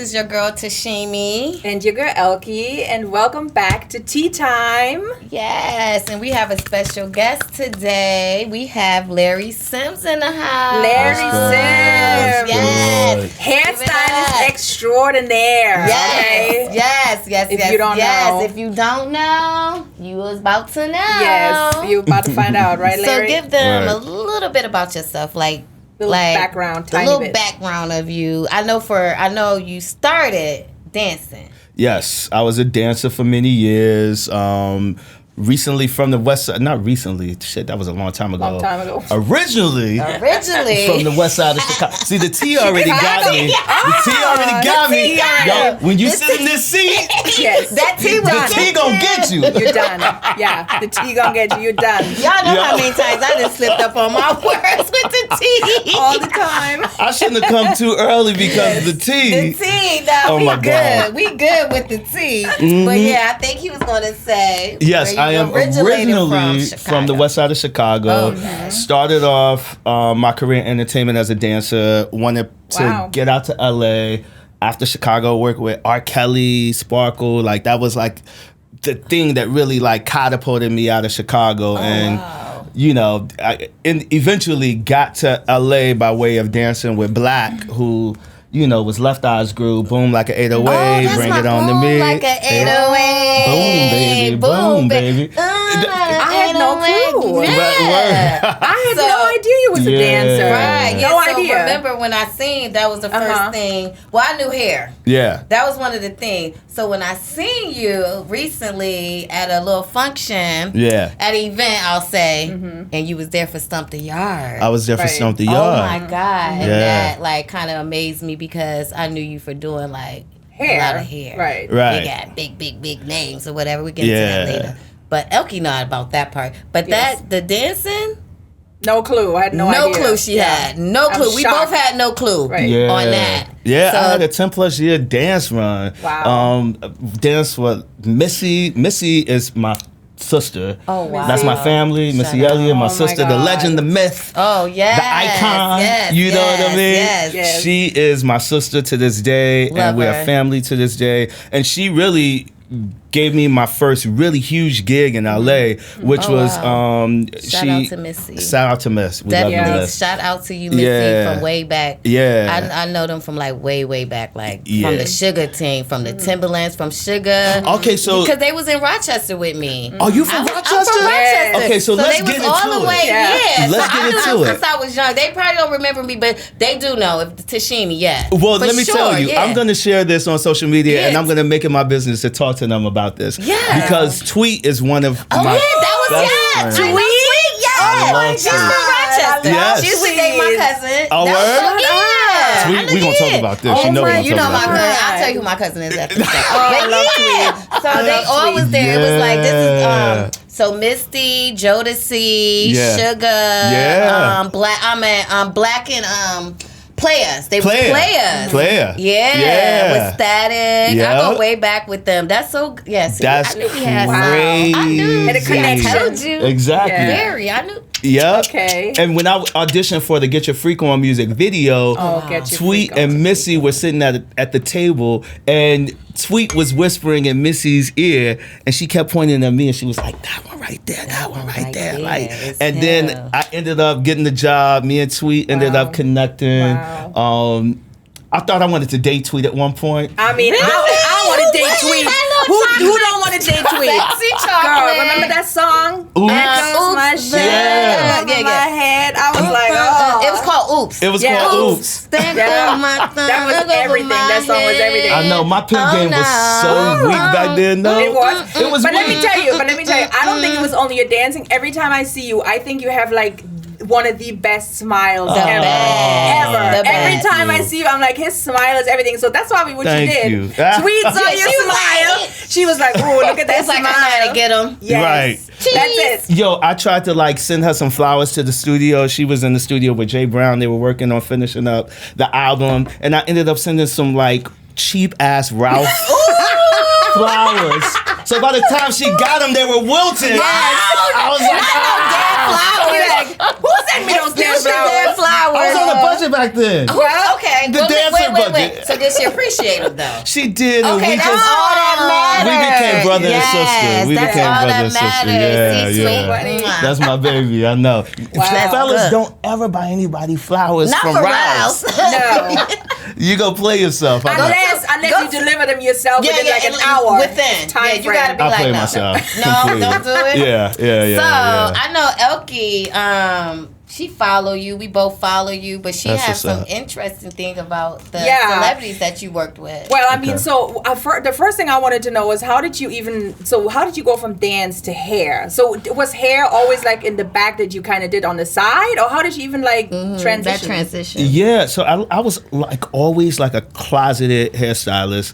is your girl Teshimi. And your girl Elke, and welcome back to Tea Time. Yes, and we have a special guest today. We have Larry Sims in the house. Larry Sims. Yes. Hairstylist extraordinaire. Yes. If you don't know. If you don't know, you was about to know. Yes, you're about to find out, right, Larry? So give them a little bit about yourself, background, tiny a little bit. background of you. I know you started dancing. Yes, I was a dancer for many years. Recently from the west side, not recently, shit, that was a long time ago. Originally from the west side of Chicago. See, the T already got me. The T already got me. Yo, when you sit in this seat, that T was the T gonna get you. You're done. Yeah, the T gonna get you. You're done. Y'all know how many times I just slipped up on my words with the T. All the time. I shouldn't have come too early because the T. The T, no, we good. We good with the T. Mm-hmm. But yeah, I think he was gonna say. Yes, I am originally from the west side of Chicago. Okay. Started off my career in entertainment as a dancer. Wanted to get out to LA after Chicago. Work with R. Kelly, Sparkle. Like that was like the thing that really like catapulted me out of Chicago. You know, I eventually got to LA by way of dancing with Black, who, you know, was Left Eyes Groove, Boom Like an 808, Bring It On to Me. Like an 808. Boom, baby, boom, baby. I had no clue. Yeah. I had no idea you was a dancer. Right. No idea. Remember when I seen, that was the first thing. Well, I knew hair. Yeah. That was one of the things. So when I seen you recently at a little function, at an event, I'll say, and you was there for Stump the Yard. I was there for Stump the Yard. Oh my God. And that like kind of amazed me because I knew you for doing like a lot of hair. Right. They got big names or whatever. We get into that later. But Elke not about that part. But the dancing, no clue. I had no idea. No clue she had. No clue. We both had no clue on that. Yeah, so, I had a 10+ year dance run. Wow. Dance with Missy. Missy is my sister. Oh, wow. That's my family. Missy Elliott, my sister, the legend, the myth. Oh, yes. The icon. Yes, you know what I mean? Yes. She is my sister to this day. And we're a family to this day. And she really gave me my first really huge gig in LA, which was shout out to Missy. Shout out to Miss. We definitely love Miss. Shout out to you, Missy, from way back. Yeah, I know them from like way back, like from the Sugar team, from the Timberlands, from Sugar. Okay, so because they was in Rochester with me. Are you from Rochester? I'm from Rochester. Okay, so let's get into all the way, Let's get into it. Since I was young, they probably don't remember me, but they do know. If Teshimi, Well, let me tell you, I'm gonna share this on social media, and I'm gonna make it my business to talk to them about this. Yeah. Because Tweet is one of my that was Tweet? She's from Rochester. Yes. She used to date my cousin. Oh, word? Yeah. Tweet, we gonna talk about this. You know my cousin. I'll tell you who my cousin is after that. So they always there. It was like, this is so Misty, Jodeci, Sugar, Black and Players. They were players. Yeah. With Static. Yep. I go way back with them. That's so, That's I knew we had crazy. I knew. Had a connection. I told you. Exactly. Very. I knew. Yep. Okay. And when I auditioned for the Get Your Freak On music video, Tweet and Missy were sitting at the table, and Tweet was whispering in Missy's ear, and she kept pointing at me, and she was like, "That one right there, that one right there." Like, and then I ended up getting the job. Me and Tweet ended up connecting. I thought I wanted to date Tweet at one point. I mean, I want to date Tweet. Who don't want to date Tweet? Girl, remember that song? Oops. Echoes my shit over my head. I was like, It was called Oops. It was called Oops. That was everything. That song was everything. I know, my pimp game was so weak back then. No, it was. But weak. let me tell you, I don't think it was only your dancing. Every time I see you, I think you have like one of the best smiles ever. Every time I see you, I'm like, his smile is everything. So that's probably what you did. Tweets on your smile. She was like, "Oh, look at that smile." I had to get him. Yes. Right. That's it. Yo, I tried to like send her some flowers to the studio. She was in the studio with Jay Brown. They were working on finishing up the album, and I ended up sending some like cheap ass Ralph flowers So by the time she got them, they were wilted. Yes. I was like, Who sent me those damn flowers? I was on a budget back then. Well, okay. The dancer budget. Wait. So did she appreciate him though? She did. And Okay, we that's just, all that matters. we became brother and sister. We that's became all brother that and sister. matters. Yeah. That's my baby. I know. Fellas, don't ever buy anybody flowers Not from for Ralph's. No. You go play yourself. Unless you deliver them yourself within like an hour. Within. Time you gotta be I like, play no. myself. No, don't do it. Yeah. So I know Elke, she follow you. We both follow you, but she has some interesting thing about the celebrities that you worked with. Well, I mean, so the first thing I wanted to know is how did you go from dance to hair? So was hair always like in the back that you kind of did on the side, or how did you even transition? That transition. Yeah, so I was like always like a closeted hairstylist.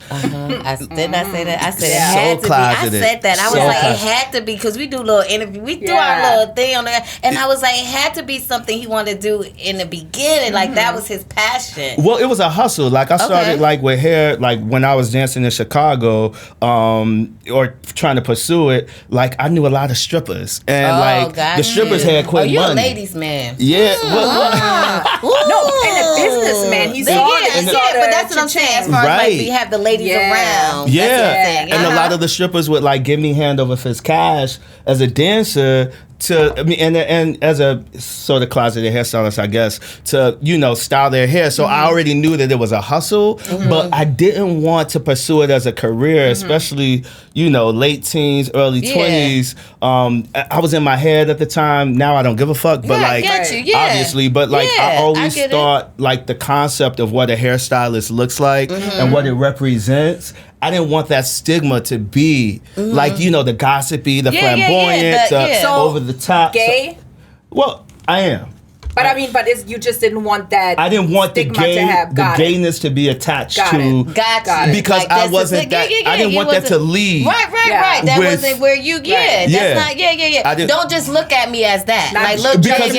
Didn't I say that? I said it So had to closeted. be. I said that. I was like, it had to be because we do little interview. We do our little thing on there, and I was like, it had to be something he wanted to do in the beginning. Like that was his passion. Well, it was a hustle. Like I started like with hair, like when I was dancing in Chicago, or trying to pursue it. Like I knew a lot of strippers, and the strippers had quick money. You a ladies man? Yeah. No, and a businessman. He's but that's what I'm saying. As far as like we have the ladies around. Yeah, and a lot of the strippers would like give me hand over fist cash as a dancer. And as a sort of closeted hairstylist, I guess, to, style their hair. So I already knew that it was a hustle, but I didn't want to pursue it as a career, especially, late teens, early 20s. I was in my head at the time. Now I don't give a fuck, but obviously, but I always thought like the concept of what a hairstylist looks like and what it represents. I didn't want that stigma to be like, the gossipy, the flamboyant, over the top. Gay? Well, I am. But you just didn't want that. I didn't want the gayness to be attached to. Got it. Because I wasn't that. I didn't want that to lead. Right. That wasn't where you. That's not. Don't just look at me as that. Like look, because it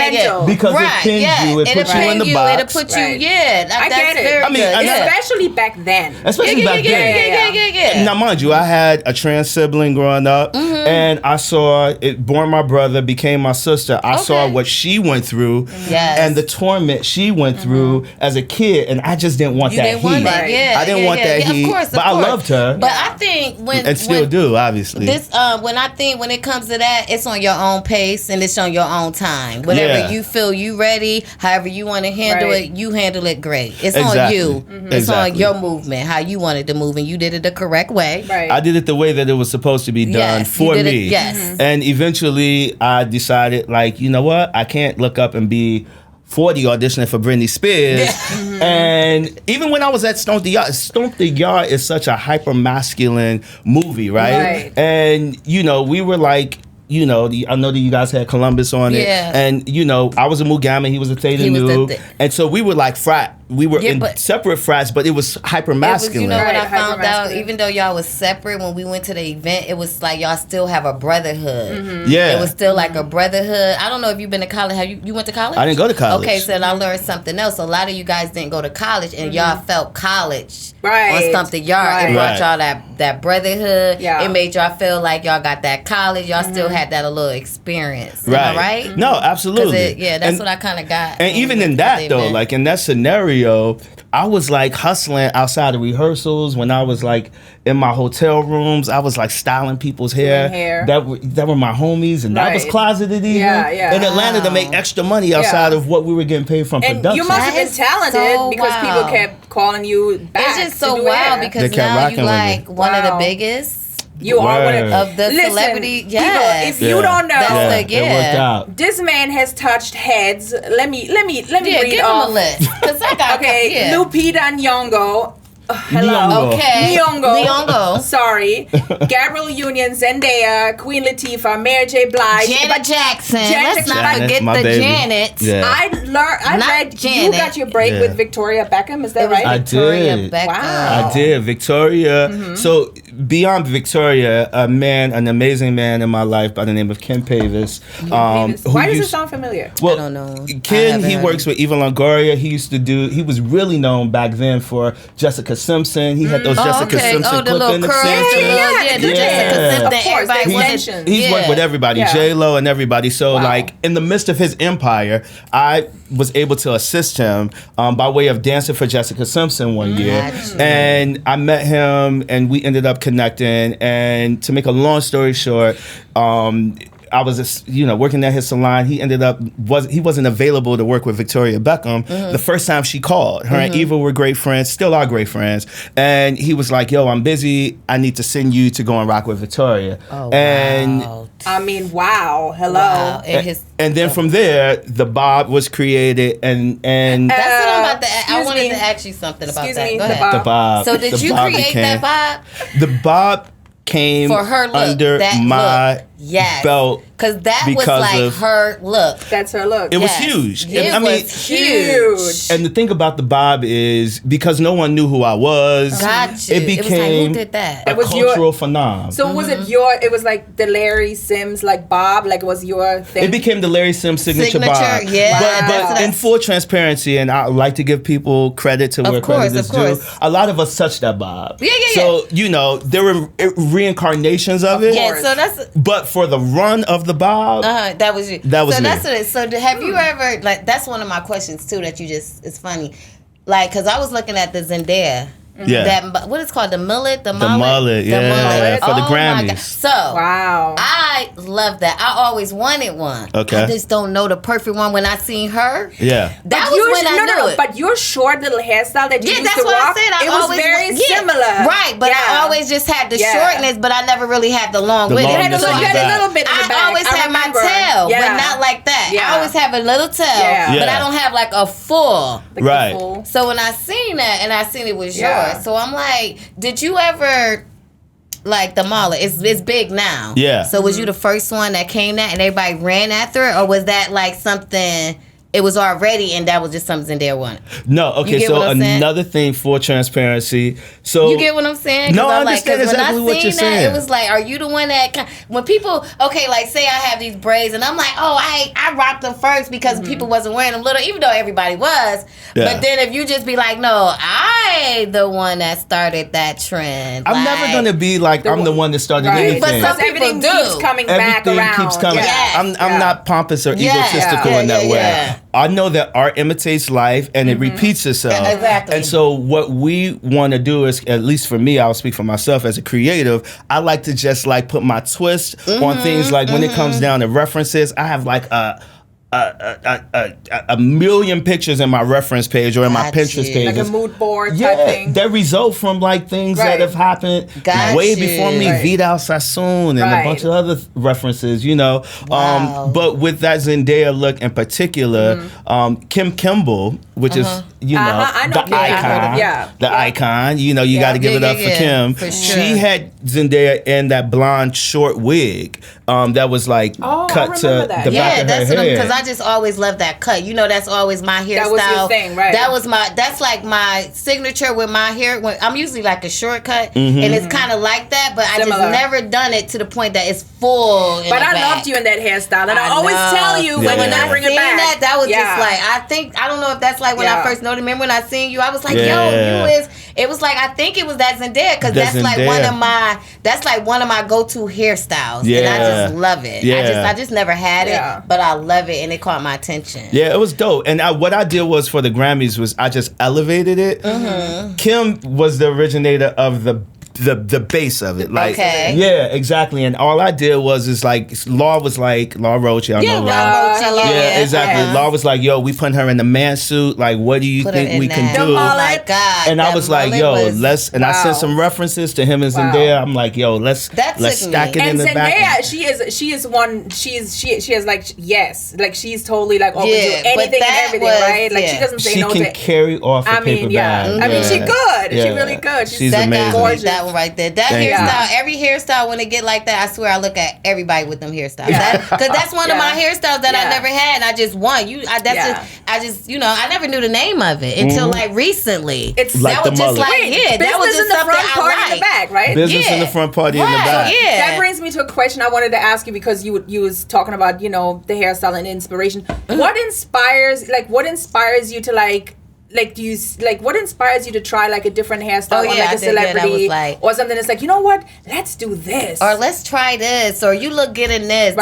pins you. It puts you in the box. It'll put you. I get it. I mean, especially back then. Yeah. Now, mind you, I had a trans sibling growing up, and I saw it. Born my brother, became my sister. I saw what she went through. Yes. And the torment she went through as a kid, and I just didn't want that heat. I didn't want that heat. Of course, I loved her. But I think when still do, obviously. When it comes to that, it's on your own pace and it's on your own time. Whatever you feel you ready, however you want to handle it, you handle it great. It's on you. It's on your movement, how you wanted to move, and you did it the correct way. Right. I did it the way that it was supposed to be done for me. And eventually, I decided, like, you know what? I can't look up and be 40 auditioning for Britney Spears. And even when I was at Stomp the Yard is such a hyper masculine movie, right? And we were like, I know that you guys had Columbus on it, and I was a Mu Gamma, he was a Theta Nu, and so we were like frat. We were in separate frats, but it was hyper masculine. What I found out, even though y'all was separate when we went to the event, it was like y'all still have a brotherhood. Yeah, it was still like a brotherhood. I don't know if you've been to college. Have you went to college? I didn't go to college. Okay, so then I learned something else. A lot of you guys didn't go to college, and y'all felt college on Stump the Yard. It brought y'all that brotherhood. Yeah. It made y'all feel like y'all got that college. Y'all still had that a little experience. Am I right? No, absolutely. That's what I kind of got. And even in that though, like in that scenario, I was like hustling outside of rehearsals when I was like in my hotel rooms. I was like styling people's hair. That were my homies, and that was closeted even in Atlanta to make extra money outside of what we were getting paid from production. You must have been talented because people kept calling you back. It's just so wild because now you like one of the biggest. You are one of the celebrity. People, if you don't know, it worked out. This man has touched heads. Let me read give off. him a list. I got Lupita Nyong'o. Hello. Okay. Nyong'o. Sorry. Gabrielle Union, Zendaya, Queen Latifah, Mary J. Blige, Janet Jackson. Let's not forget the baby. Janet. Yeah. I read Janet. You got your break with Victoria Beckham. Is that right? I did. Wow. I did. Victoria. So beyond Victoria, an amazing man in my life by the name of Ken Pavis. Why does it sound familiar? Well, I don't know. Ken, he works with Eva Longoria. He was really known back then for Jessica Simpson. He had those Jessica Simpson the little curls. The Jessica Simpson. Of course, everybody he's worked with everybody, J-Lo and everybody. So like in the midst of his empire, I was able to assist him by way of dancing for Jessica Simpson one year. And I met him and we ended up connecting. And to make a long story short, I was, working at his salon. He he wasn't available to work with Victoria Beckham the first time she called. Her and Eva were great friends, still are great friends. And he was like, yo, I'm busy. I need to send you to go and rock with Victoria. Oh, and wow. I mean, wow. Hello. Wow. And then from there, the bob was created, and that's what I'm about to ask. I wanted to ask you something about that. Go ahead. The bob. So did you create that bob? The bob came for her look, under my belt. Because that was like her look. That's her look. It was huge. It was huge. And the thing about the bob is because no one knew who I was. Gotcha. It became was like, who did that? a cultural phenomenon. So was it it was like the Larry Sims like bob, like it was your thing? It became the Larry Sims signature bob. Yeah. But in full transparency, and I like to give people credit to where credit is due, a lot of us touched that bob. Yeah. So, there were reincarnations of it. Yeah, so that's... But for the run of the bob, that was you. That was me. So have you ever, like, that's one of my questions too that it's funny. Like, because I was looking at the Zendaya. Yeah. That, what is it called? The mullet? The mullet, mullet. For the Grammys. So, wow. I love that. I always wanted one. Okay. I just don't know the perfect one. When I seen her, that was when I knew it. But your short little hairstyle that you used that's to what rock, I said. it was very similar. Right, but I always just had the shortness, but I never really had the long with it. You had a little bit in the back. I always had my tail, but not like that. I always have a little tail, but I don't have like a full. Right. So when I seen that, and I seen it was yours, so I'm like, did you ever, like, the mullet? It's big now. Yeah. So was you the first one that came that and everybody ran after it, or was that like something? It was already, and that was just something Zendaya wanted. No, okay. So another thing for transparency. So you get what I'm saying? No, I understand exactly what you're saying. It was like, are you the one that when people like say I have these braids and I'm like, oh, I rocked them first because people wasn't wearing them little, even though everybody was. Yeah. But then if you just be like, no, I the one that started that trend. I'm never gonna be like I'm the one that started anything. But some people keeps coming back around. Everything keeps coming. Yes. I'm not pompous or egotistical in that way. I know that art imitates life and it repeats itself. Exactly. And so what we want to do is, at least for me, I'll speak for myself as a creative, I like to just like put my twist on things. Like when it comes down to references, I have like a million pictures in my reference page or in my Pinterest page. Like a mood board type thing. That result from like things that have happened way before me. Vidal Sassoon and a bunch of other references, Wow. But with that Zendaya look in particular, Kim Kimball, which is, the icon. The icon. You got to give it up for Kim. For sure. She had Zendaya in that blonde short wig that was like cut to the back of her hair. Because I just always love that cut. That's always my hairstyle. That was your thing, right? That's like my signature with my hair. I'm usually like a shortcut, and it's kind of like that, but I just never done it to the point that it's full. But I loved you in that hairstyle, and I always tell you when I bring it back. That was just like, I don't know if that's like when I first noticed. Remember when I seen you, I was like, yo, you is. It was like, I think it was that Zendaya, because that's like one of my go-to hairstyles, and I just love it. Yeah. I just never had it, but I love it, and it caught my attention. Yeah, it was dope. And what I did was for the Grammys was I just elevated it. Kim was the originator of the base of it. Like, yeah, exactly. And all I did was Law Roach, y'all know Law. Yeah, exactly. Yeah. Law was like, yo, we put her in the man suit. Like, what do you think we can do? Oh my God. And I was like, yo, let's. And I sent some references to him and Zendaya. I'm like, yo, let's stack it in the back. And Zendaya, she has like she's totally like open to anything and everything, right? Like she doesn't say no to. She can carry off a paper bag. I mean, she's good. She's really good. She's amazing. Gorgeous. something right there. That hairstyle, every hairstyle, when it get like that, I swear I look at everybody with them hairstyles. Because that's one of my hairstyles that I never had, and I just want. I never knew the name of it until like recently. It's like that was just mullet. That was just something I liked. In the back, right? Business in the front, party in the back. So, that brings me to a question I wanted to ask you, because you was talking about, you know, the hairstyle and inspiration. What inspires you to what inspires you to try like a different hairstyle on like a celebrity or something that's like, you know what, let's do this, or let's try this, or you look good in this.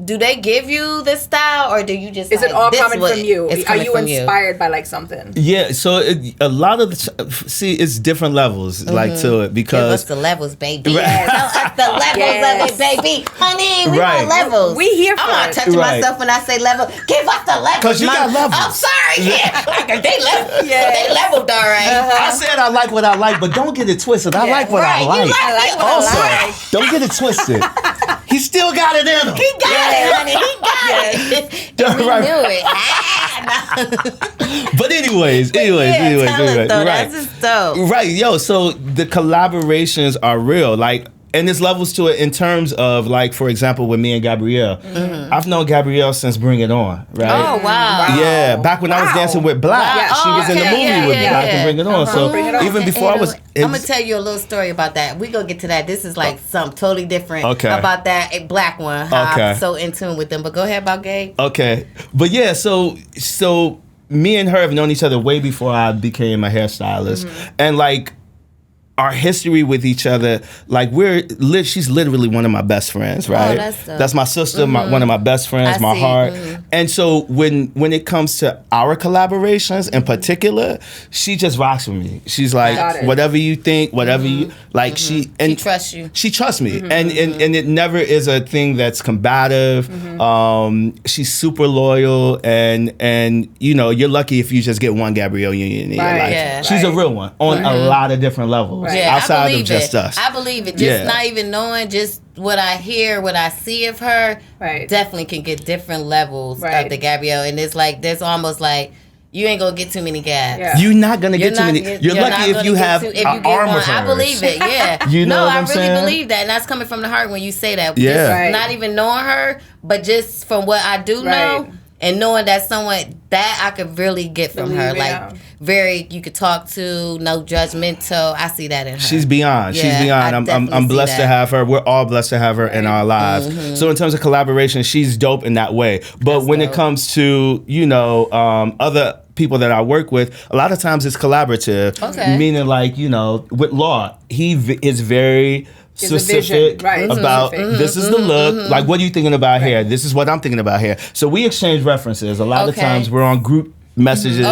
Do they give you the style, or do you just is it all coming from you? Are you inspired by like something? Yeah, so a lot of it's different levels like to it, because give us the levels, baby. Tell us the levels of it, baby. Honey, we got levels. We here for I'm not touching myself when I say level. Give us the levels, because you got levels. I'm sorry, They leveled all right. I said I like what I like, but don't get it twisted. I like what I like. I like what I like. Don't get it twisted. He still got it in him. He got it, honey. He got it. We knew it. But anyways. Right. That's just dope. Right, yo. So the collaborations are real. Like, and there's levels to it in terms of, like, for example, with me and Gabrielle. I've known Gabrielle since Bring It On, right? Oh, wow. Yeah, back when I was dancing with Black. She was in the movie with Black and Bring It On. So even before I was... I'm going to tell you a little story about that. We're going to get to that. This is like something totally different about that Black one. How I'm so in tune with them. But go ahead about Gabe. Okay. But yeah, so me and her have known each other way before I became a hairstylist. And like... our history with each other, like she's literally one of my best friends, right? That's my sister, one of my best friends, my heart. And so when it comes to our collaborations in particular, she just rocks with me. She's like, whatever you think, whatever you like, she trusts you. She trusts me, and it never is a thing that's combative. She's super loyal, and you know, you're lucky if you just get one Gabrielle Union in your life. She's a real one on a lot of different levels. Yeah, outside of just us. I believe it. Just not even knowing, just what I hear, what I see of her, definitely can get different levels of the Gabrielle. And it's like, there's almost like, you ain't gonna get too many Gabs. Yeah. You're not gonna get too many. You're lucky if you have an arm of hers. I believe it, yeah. You know what I'm saying? I really believe that. And that's coming from the heart when you say that. Yeah. Not even knowing her, but just from what I do know, and knowing that someone that I could really get from her, like you could talk to, no judgmental. I see that in her. She's beyond. She's beyond. I'm blessed to have her. We're all blessed to have her in our lives. So in terms of collaboration, she's dope in that way. But when it comes to, you know, other people that I work with, a lot of times it's collaborative. Meaning, like, you know, with Law, he is very specific about this is the look. Like, what are you thinking about here? This is what I'm thinking about here. So we exchange references. A lot of times we're on group messages.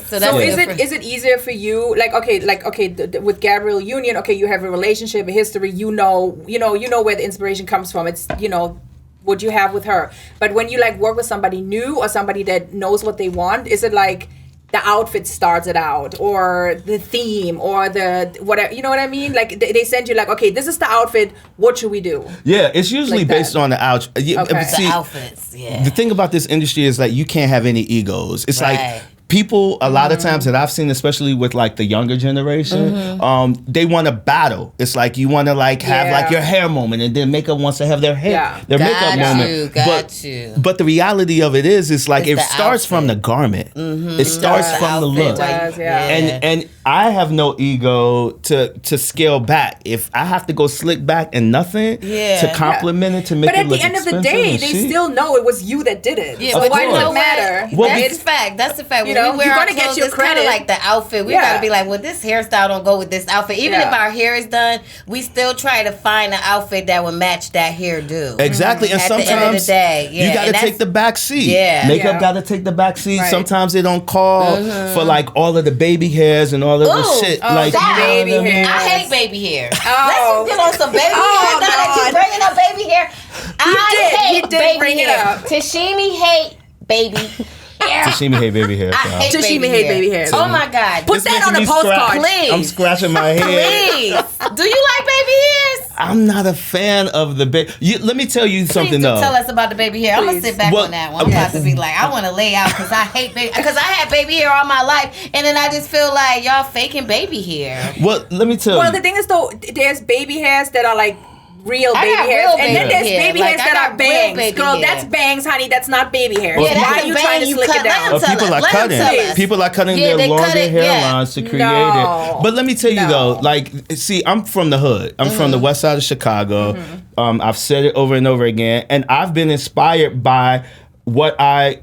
So is it easier for you? Like, with Gabrielle Union, you have a relationship, a history. You know where the inspiration comes from. It's, you know, what you have with her. But when you like work with somebody new or somebody that knows what they want, is it like the outfit starts it out, or the theme, or the whatever, you know what I mean? Like they send you like, okay, this is the outfit, what should we do? Yeah, it's usually like based on the outfit. See, the outfits, the thing about this industry is like, you can't have any egos. It's like, people, a lot of times that I've seen, especially with like the younger generation, they want to battle. It's like, you want to like have like your hair moment, and then makeup wants to have their hair, their makeup moment. But the reality of it is like, it starts from the garment. It starts from the look. And I have no ego to scale back. If I have to go slick back and nothing to compliment it, to make it look expensive. But at the end of the day, they still know it was you that did it. Yeah, so why does it matter? That's the fact. That's the fact. You know, we wear our clothes, it's kind of like the outfit. We gotta be like, well, this hairstyle don't go with this outfit. Even if our hair is done, we still try to find an outfit that would match that hairdo. Exactly. And sometimes, at the end of the day, you gotta take the back seat. Makeup gotta take the back seat. Sometimes they don't call for like all of the baby hairs and all of the shit. Like baby hair. I hate baby hair. Let's just get on some baby hair. Now that you bringing up baby hair, I hate baby hair. Teshimi hate baby hair. Teshimi hate baby hair. Teshimi hate baby hair. Oh my God. Put that on a postcard. Please. I'm scratching my head. Please. Do you like baby hairs? I'm not a fan of the baby. Let me tell you something though. Tell us about the baby hair. I'm gonna sit back on that one. I'm about to be like, I want to lay out because I hate baby. Because I had baby hair all my life, and then I just feel like y'all faking baby hair. Well, let me tell you. Well, the thing is though, there's baby hairs that are like real baby hairs, and then there's baby hairs that are bangs. Girl, that's bangs, honey. That's not baby hair. Yeah, why are you trying to slick it down? People are cutting their longer hairlines to create it. But let me tell you though, like, see, I'm from the hood. I'm from the west side of Chicago. I've said it over and over again, and I've been inspired by what I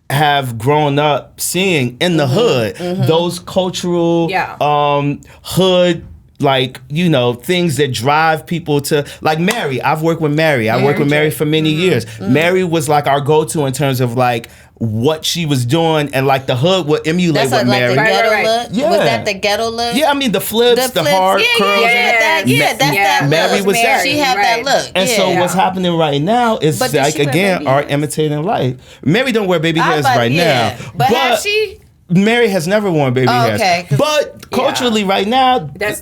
have grown up seeing in the hood. Those cultural hood, like, you know, things that drive people to, like Mary. I've worked with Mary. I worked with Mary for many years. Mary was like our go-to in terms of like what she was doing, and like the hood would emulate what Mary. The ghetto look? Yeah. Was that the ghetto look? Yeah, I mean the flips, the hard curls. That's that Mary look. was that. She had that look. And so what's happening right now is like, again, art imitating life. Mary don't wear baby hairs right now. But has she? Mary has never worn baby hairs. But culturally right now, that's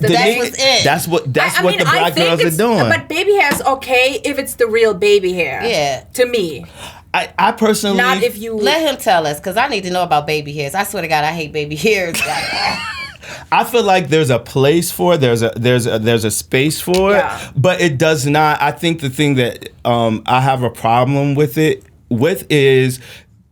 what the black girls are doing. But baby hair's okay if it's the real baby hair. Yeah. To me. I personally, not if you let him tell us, because I need to know about baby hairs. I swear to God, I hate baby hairs. I feel like there's a place for it. There's a space for it, but it does not. I think the thing that I have a problem with is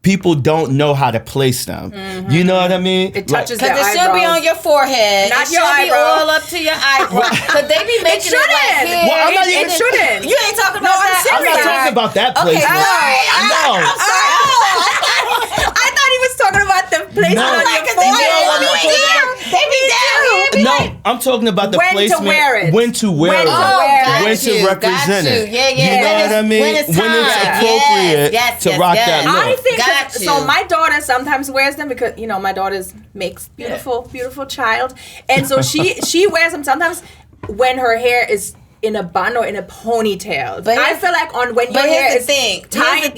people don't know how to place them. You know what I mean? It touches because it should be on your forehead. Not it your should be all up to your eyebrow. Because they be making it like here. Well, it shouldn't. You ain't talking about that. I'm not talking about that place. Okay, sorry. No. I'm sorry. I thought he was talking about the placement on your forehead. They be down here. No, I'm talking about the placement. When to wear it. When to represent it. Yeah. You know what I mean? When it's appropriate to rock that look. I think so. My daughter sometimes wears them because, you know, my daughter makes beautiful child, and so she wears them sometimes when her hair is in a bun or in a ponytail. But I feel like when your hair is tied,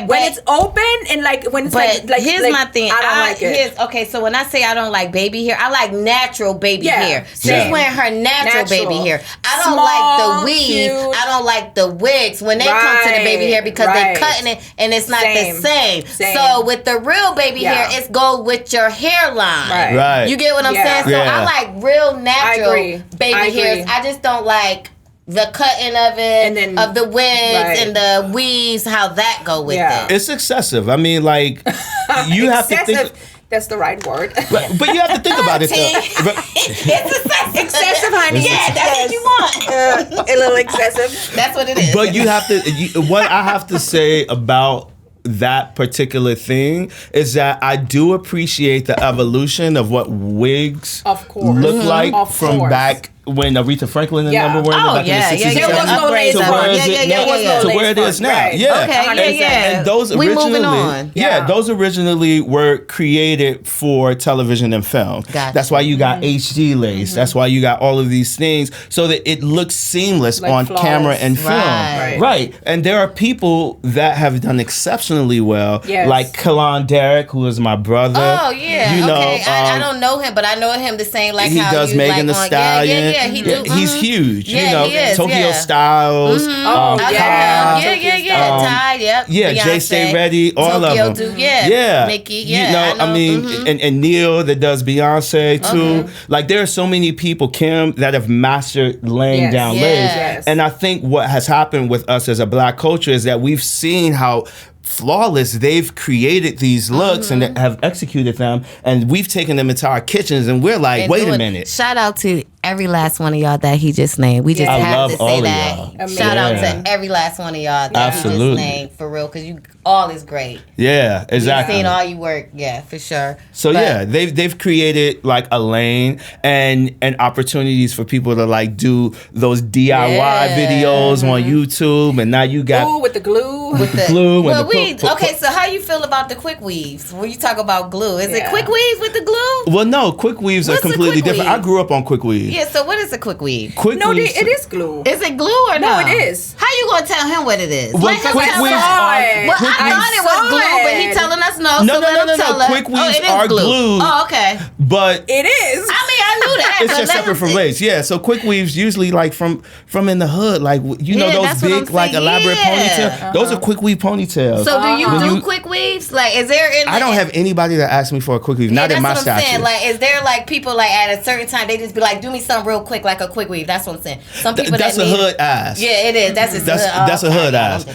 when it's open and like when it's like here's my thing. I don't like it. Okay, so when I say I don't like baby hair, I like natural baby hair. She's wearing her natural baby hair. I don't like the weave. Cute. I don't like the wigs when they come to the baby hair because they're cutting it and it's not the same. So with the real baby hair, it's go with your hairline. Right. You get what I'm saying? So I like real natural baby hairs. I just don't like the cutting of it, and then, of the wigs and the weaves, how that go with it. It's excessive. I mean, like, you have to think. That's the right word. But you have to think about it, though. It's excessive, honey. Yeah, that's what you want. A little excessive. That's what it is. But you have to. What I have to say about that particular thing is that I do appreciate the evolution of what wigs look like from back when Aretha Franklin and them were wearing it back in the 60s. There was no lace to where it is now. And those originally, those originally were created for television and film. That's why you got HD lace. That's why you got all of these things so that it looks seamless on camera and film. Right. And there are people that have done exceptionally well, like Kalon Derrick, who is my brother. Oh yeah, you know, I don't know him, but I know him the same like he how does you Megan like Thee Stallion. He do. He's huge. Yeah, you know, he is, Tokyo Styles. Ty. Jay Stay Ready. All Tokyo of them. Mickey. You know, I mean, and Neil that does Beyonce too. Like there are so many people, Kim, that have mastered laying down lace. And I think what has happened with us as a black culture is that we've seen how flawless they've created these looks and have executed them, and we've taken them into our kitchens and we're like, wait a minute. Shout out to every last one of y'all that he just named. We just have to say that. Shout out to every last one of y'all that he just named, for real, because you all is great. Yeah, exactly. We've seen all you work, for sure. So they've created like a lane and opportunities for people to like do those DIY videos on YouTube, and now you got with the glue. Okay, so how you feel about the quick weaves? When you talk about glue, is it quick weave with the glue? Well, no, quick weaves are completely different. I grew up on quick weave. Yeah, so what is a quick weave? It is glue. Is it glue or no? No, it is. How you gonna tell him what it is? Well, quick weaves are. Well, I thought it was glue, but he telling us no. No. Quick weaves are glue. Oh, okay. But it is. I mean, I I knew that. It's just separate from braids. Yeah, so quick weaves usually like from in the hood, like you know those big like elaborate ponytails. Those are quick weave ponytails. So do you do quick weaves? Like, is there? I don't have anybody that asks me for a quick weave. Not in my stature. Like, is there like people like at a certain time they just be like, do me something real quick, like a quick weave? That's what I'm saying. Some people that's a hood ass. Yeah, it is. That's a hood ass.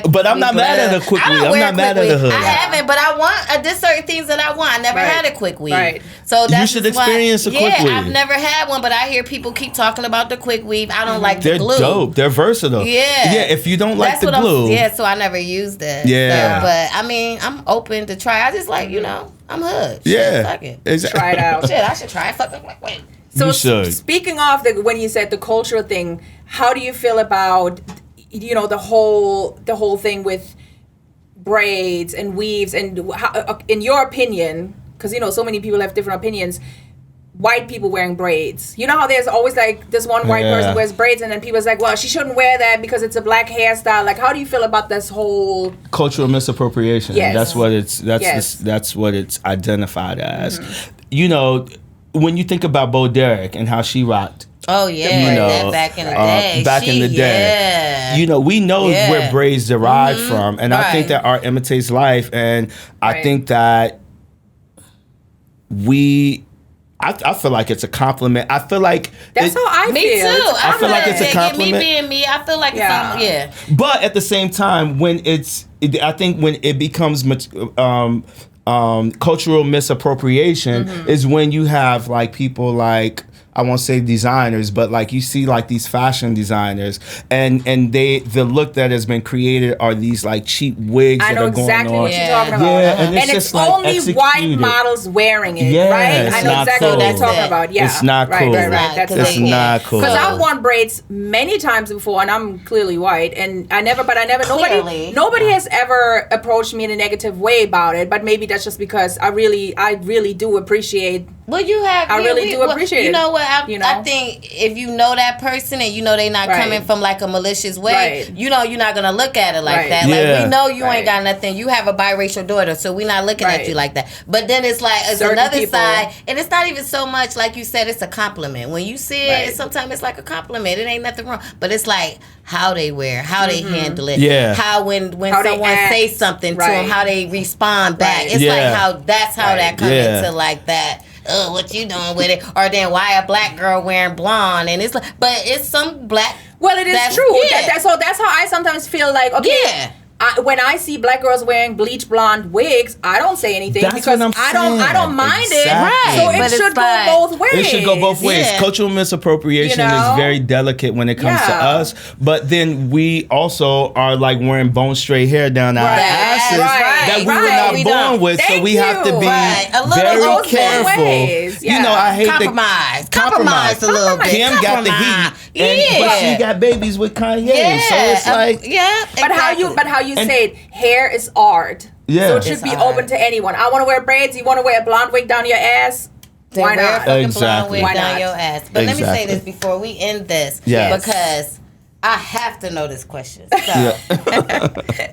But I'm not mad at a quick weave. I'm not mad at a hood. I haven't, but I want. There's certain things that I want. I never had a quick weave. Right. So you should experience a quick weave. Yeah, I've never had one, but I hear people keep talking about the quick weave. I don't like the glue. They're dope. They're versatile. Yeah. Yeah. If you don't like the glue. So I never used it. Yeah. So, but I mean, I'm open to try. I just like, I'm hood. Yeah. Fuck it. Exactly. Try it out. Shit, I should try it. Fuck it. So speaking of when you said the cultural thing, how do you feel about the whole thing with braids and weaves and how, in your opinion, because so many people have different opinions, white people wearing braids. You know how there's always like this one white person wears braids and then people's like, well, she shouldn't wear that because it's a black hairstyle. Like, how do you feel about this whole cultural misappropriation? Yes. That's what it's identified as. When you think about Bo Derek and how she rocked. Oh yeah, back in the day. We know where braids derive from, and I think that art imitates life, and I think that I feel like it's a compliment. I feel like that's how I feel. Me too. I feel like it's a compliment. Me being me, I feel like it's But at the same time, when it becomes cultural misappropriation is when you have like people like, I won't say designers, but like you see like these fashion designers and the look that has been created are these like cheap wigs that are going on. I know exactly what you're talking about. Yeah, and it's only white models wearing it, right? I know exactly what you're talking about. Yeah. It's not cool. Right. That's it's not cool. Because I've worn braids many times before and I'm clearly white and nobody has ever approached me in a negative way about it, but maybe that's just because I really do appreciate. Well, you have. I really do appreciate it. You know what? I think if you know that person and they're not coming from like a malicious way, you're not gonna look at it like that. Yeah. Like we know you ain't got nothing. You have a biracial daughter, so we're not looking at you like that. But then it's like another side, and it's not even so much like you said. It's a compliment. When you see it, sometimes it's like a compliment. It ain't nothing wrong, but it's like how they wear, how they handle it, how when someone says something to them, how they respond back. It's like that's how that comes into like that. Oh, what you doing with it? Or then why a black girl wearing blonde? And it's like, but it's some black. Well, it is true. Yeah. So that's how I sometimes feel like, okay. Yeah. When I see black girls wearing bleach blonde wigs, I don't say anything because I don't mind it. Right. So it should go both ways. It should go both ways. Cultural misappropriation is very delicate when it comes to us, but then we also are like wearing bone straight hair down our asses that we were not born with. So we have to be very careful. I hate compromise a little bit. Kim got the heat, but she got babies with Kanye. So it's like But how you said hair is art. Yeah. So it should be open to anyone. I want to wear braids. You want to wear a blonde wig down your ass? Why not? Blonde wig down your ass. But let me say this before we end this. Because I have to know this question. So,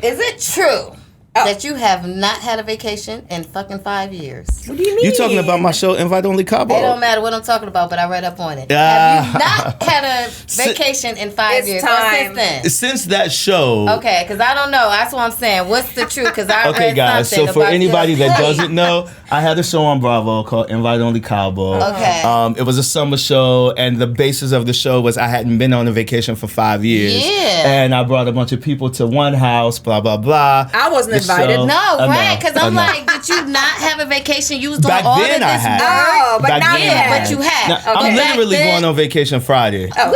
is it true that you have not had a vacation in fucking 5 years? What do you mean? You talking about my show, Invite Only Cabo? It don't matter what I'm talking about, but I read up on it. Have you not had a vacation in 5 years? Time. Since then? Since that show. Okay, because I don't know. That's what I'm saying. What's the truth? Because I read guys. So for anybody that doesn't know, I had a show on Bravo called Invite Only Cabo. Okay. It was a summer show, and the basis of the show was I hadn't been on a vacation for 5 years. Yeah. And I brought a bunch of people to one house, blah, blah, blah. I wasn't invited. No, right? Because I'm like, did you not have a vacation? You was doing Back all then of this I had. work? But now you have. But you have. Now, I'm literally going on vacation Friday. I'm out.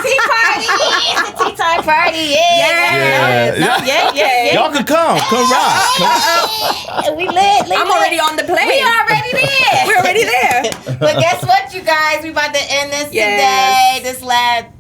Tea party. It's a tea time party. Yeah. Y'all can come rock. We lit. I'm already on the plane. We already there. We're already there. But guess what, you guys? We about to end this today. This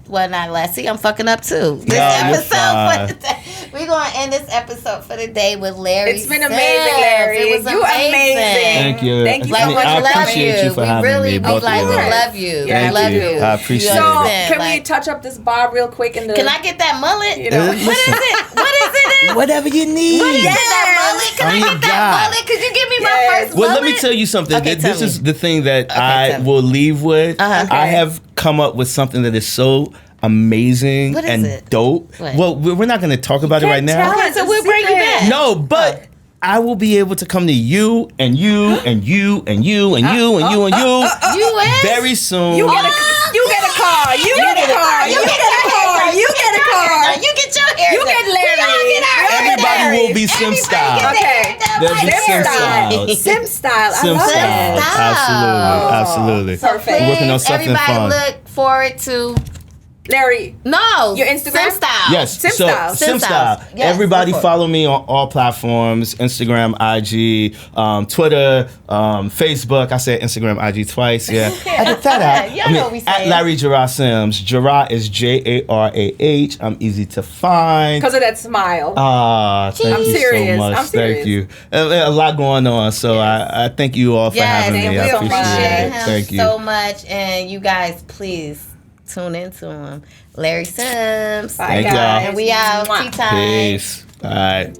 not last. See, I'm fucking up too. This episode for the day. We're going to end this episode for the day with Larry. It's been amazing, Larry. It was amazing. Thank you. Thank you so much. I appreciate you for having me. We love you. Thank we love you. I appreciate it. So, can we touch up this bob real quick? Can I get that mullet? What is it? Whatever you need. What is that mullet? Can I get that mullet? Could you give me my first mullet? Well, let me tell you something. Okay, this is the thing that I will leave with. I have come up with something that is so amazing and dope. What? Well, we're not going to talk about it right now. Okay, so we'll bring you back. No, but I will be able to come to you and you and you and you and you and you and you very soon. You get a car. You get a car. You get a car. You get a car. You get a car. You get your hair. You get Larry. Everybody will be Sim style. Okay. There'll be Sim style. Sim style. I Sim love style. that. Absolutely. Perfect. We're working on something everybody fun. Look forward to Larry. No. Your Instagram? Sim style. Yes. Sim style. Sim style. Yes, everybody follow me on all platforms. Instagram, IG, Twitter, Facebook. I said Instagram, IG twice. Yeah. Edit that out. Y'all know what we at saying. Larry Jarrah Sims. Jarrah is Jarah. I'm easy to find. Because of that smile. Thank you serious. so much. I'm serious. Thank you. A lot going on. So I thank you all for having me. I appreciate it. Thank you so much. And you guys, please tune into him. Larry Sims. Bye, guys. And we out. Tea time. Peace. Bye.